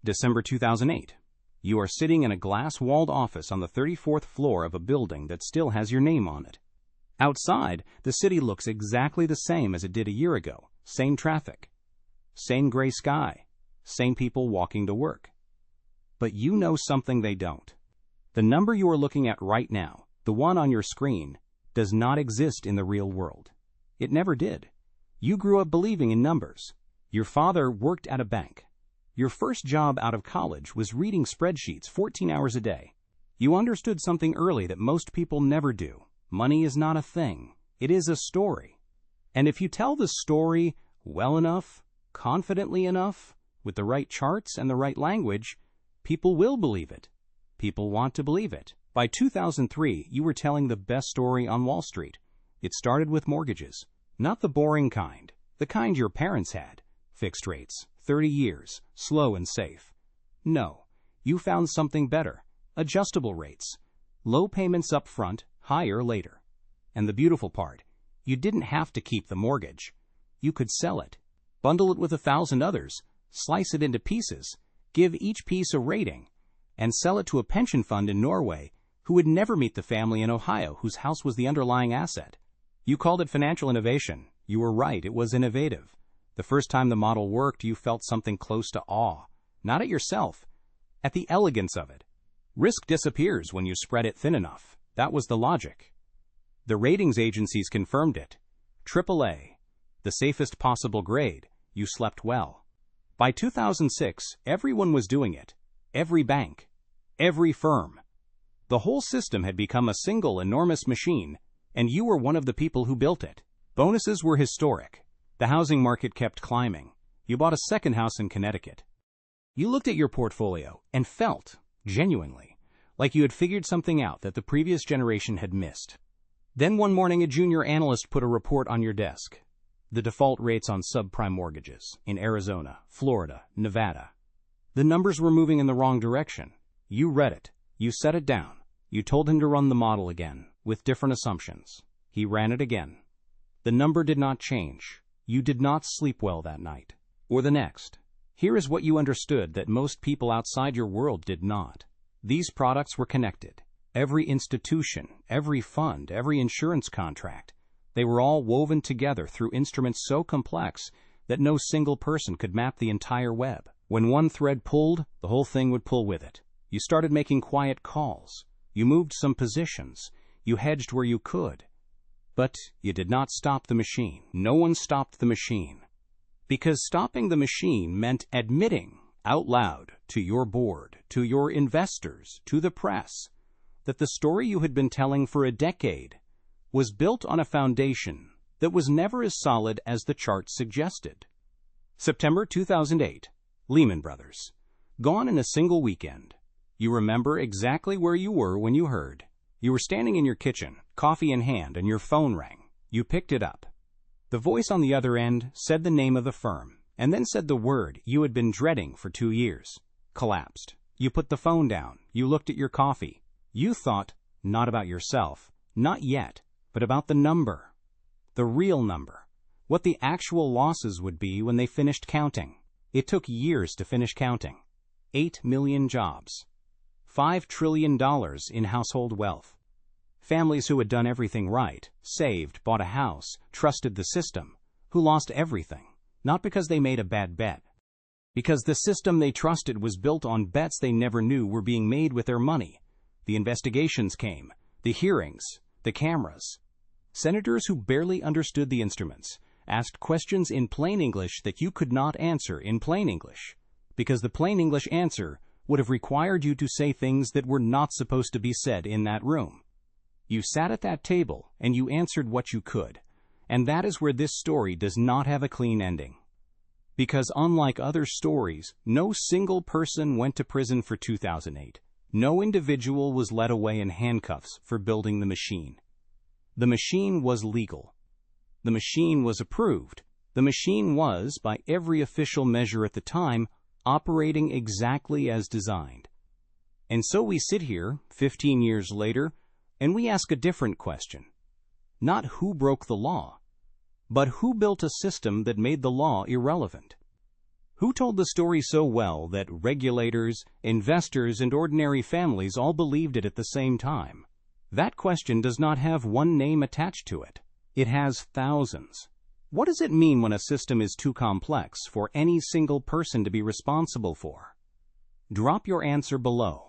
December 2008. You are sitting in a glass-walled office on the 34th floor of a building that still has your name on it. Outside, the city looks exactly the same as it did a year ago. Same traffic, same gray sky, same people walking to work. But you know something they don't. The number you are looking at right now, the one on your screen, does not exist in the real world. It never did. You grew up believing in numbers. Your father worked at a bank. Your first job out of college was reading spreadsheets 14 hours a day. You understood something early that most people never do. Money is not a thing. It is a story. And if you tell the story well enough, confidently enough, with the right charts and the right language, people will believe it. People want to believe it. By 2003, you were telling the best story on Wall Street. It started with mortgages. Not the boring kind, the kind your parents had. Fixed rates, 30 years, slow and safe. No, you found something better. Adjustable rates. Low payments up front, higher later. And the beautiful part, you didn't have to keep the mortgage. You could sell it, bundle it with 1,000 others, slice it into pieces, give each piece a rating, and sell it to a pension fund in Norway who would never meet the family in Ohio whose house was the underlying asset. You called it financial innovation. You were right, it was innovative. The first time the model worked, you felt something close to awe. Not at yourself, at the elegance of it. Risk disappears when you spread it thin enough. That was the logic. The ratings agencies confirmed it. AAA, the safest possible grade. You slept well. By 2006, everyone was doing it. Every bank. Every firm. The whole system had become a single enormous machine, and you were one of the people who built it. Bonuses were historic. The housing market kept climbing. You bought a second house in Connecticut. You looked at your portfolio and felt, genuinely, like you had figured something out that the previous generation had missed. Then one morning a junior analyst put a report on your desk. The default rates on subprime mortgages in Arizona, Florida, Nevada. The numbers were moving in the wrong direction. You read it. You set it down. You told him to run the model again, with different assumptions. He ran it again. The number did not change. You did not sleep well that night, or the next. Here is what you understood that most people outside your world did not. These products were connected. Every institution, every fund, every insurance contract, they were all woven together through instruments so complex that no single person could map the entire web. When one thread pulled, the whole thing would pull with it. You started making quiet calls. You moved some positions. You hedged where you could. But you did not stop the machine. No one stopped the machine. Because stopping the machine meant admitting out loud to your board, to your investors, to the press, that the story you had been telling for a decade was built on a foundation that was never as solid as the chart suggested. September 2008, Lehman Brothers. Gone in a single weekend. You remember exactly where you were when you heard. You were standing in your kitchen, coffee in hand, and your phone rang. You picked it up. The voice on the other end said the name of the firm, and then said the word you had been dreading for 2 years. Collapsed. You put the phone down. You looked at your coffee. You thought, not about yourself, not yet, but about the number. The real number. What the actual losses would be when they finished counting. It took years to finish counting. 8 million jobs. $5 trillion in household wealth. Families who had done everything right, saved, bought a house, trusted the system, who lost everything, not because they made a bad bet, because the system they trusted was built on bets they never knew were being made with their money. The investigations came, the hearings, the cameras. Senators who barely understood the instruments asked questions in plain English that you could not answer in plain English, because the plain English answer would have required you to say things that were not supposed to be said in that room. You sat at that table and you answered what you could, and that is where this story does not have a clean ending. Because unlike other stories, no single person went to prison for 2008. No individual was led away in handcuffs for building the machine. The machine was legal. The machine was approved. The machine was, by every official measure at the time, operating exactly as designed. And so we sit here, 15 years later, and we ask a different question. Not who broke the law, but who built a system that made the law irrelevant? Who told the story so well that regulators, investors, and ordinary families all believed it at the same time? That question does not have one name attached to it. It has thousands. What does it mean when a system is too complex for any single person to be responsible for? Drop your answer below.